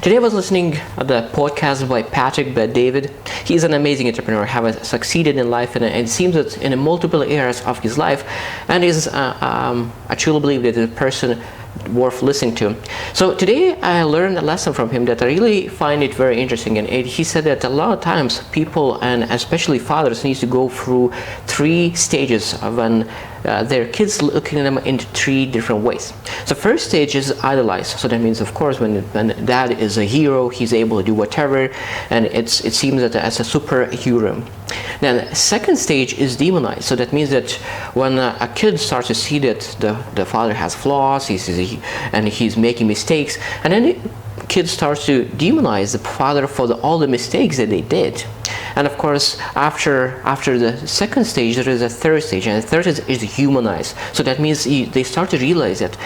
Today I was listening to the podcast by PatrickBet-David. He's an amazing entrepreneur, has succeeded in life, and it seems that in multiple areas of his life, and I truly believe that the person worth listening to. So today I learned a lesson from him that I really find it very interesting, and he said that a lot of times people, and especially fathers, need to go through 3 stages of when their kids looking at them in 3 different ways. So first stage is idolize. So that means, of course, when dad is a hero, he's able to do whatever, and it seems that as a superhero. Then second stage is demonize. So that means that when a kid starts to see that the father has flaws, and he's making mistakes, and then kid starts to demonize the father for all the mistakes that they did. And of course, after the second stage, there is a third stage, and the third is humanize. So that means they start to realize that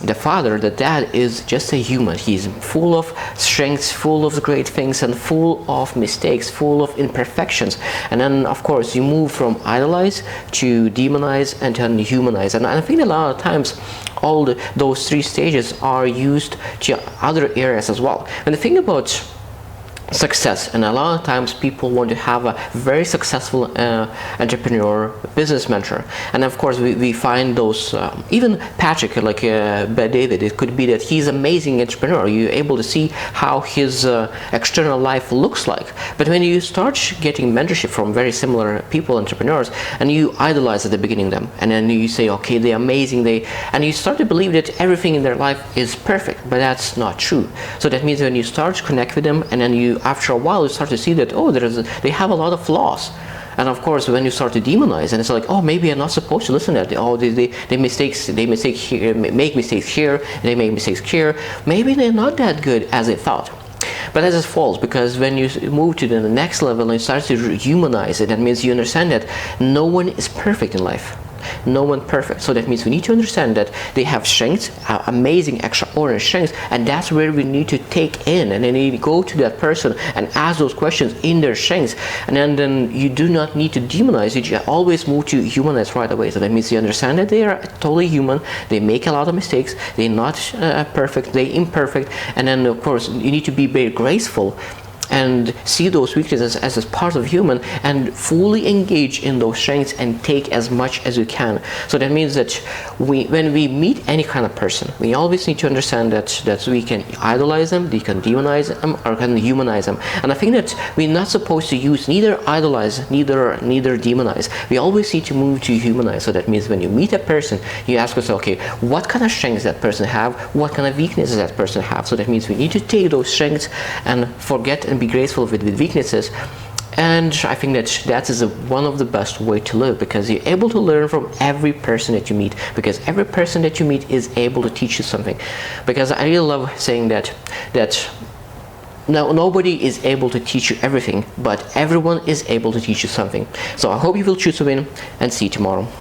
the dad is just a human. He's full of strengths, full of great things, and full of mistakes, full of imperfections. And then, of course, you move from idolize to demonize and then humanize. And I think a lot of times, those 3 stages are used to other areas as well. And the thing about success, and a lot of times people want to have a very successful entrepreneur, business mentor, and of course we find those even Patrick, like Bet-David, it could be that he's amazing entrepreneur. You're able to see how his external life looks like, but when you start getting mentorship from very similar people, entrepreneurs, and you idolize at the beginning them, and then you say, okay, they're amazing, and you start to believe that everything in their life is perfect, but that's not true. So that means when you start to connect with them, and then after a while you start to see that, oh, they have a lot of flaws. And of course, when you start to demonize, and it's like, oh, maybe I'm not supposed to listen to that. Oh, they make mistakes here, they make mistakes here. Maybe they're not that good as they thought. But that is false, because when you move to the next level and you start to humanize it, that means you understand that no one is perfect in life. No one perfect. So that means we need to understand that they have strengths, amazing, extraordinary strengths, and that's where we need to take in, and then you go to that person and ask those questions in their strengths, and then you do not need to demonize it. You always move to humanize right away. So that means you understand that they are totally human, they make a lot of mistakes, they're not perfect, they're imperfect, and then of course you need to be very graceful and see those weaknesses as part of human, and fully engage in those strengths and take as much as you can. So that means that when we meet any kind of person, we always need to understand that we can idolize them, we can demonize them, or can humanize them. And I think that we're not supposed to use neither idolize, neither demonize. We always need to move to humanize. So that means when you meet a person, you ask yourself, okay, what kind of strengths that person have, what kind of weaknesses that person have. So that means we need to take those strengths and forget and be graceful with weaknesses. And I think that is one of the best way to live, because you're able to learn from every person that you meet, because every person that you meet is able to teach you something. Because I really love saying that nobody is able to teach you everything, but everyone is able to teach you something. So I hope you will choose to win, and see you tomorrow.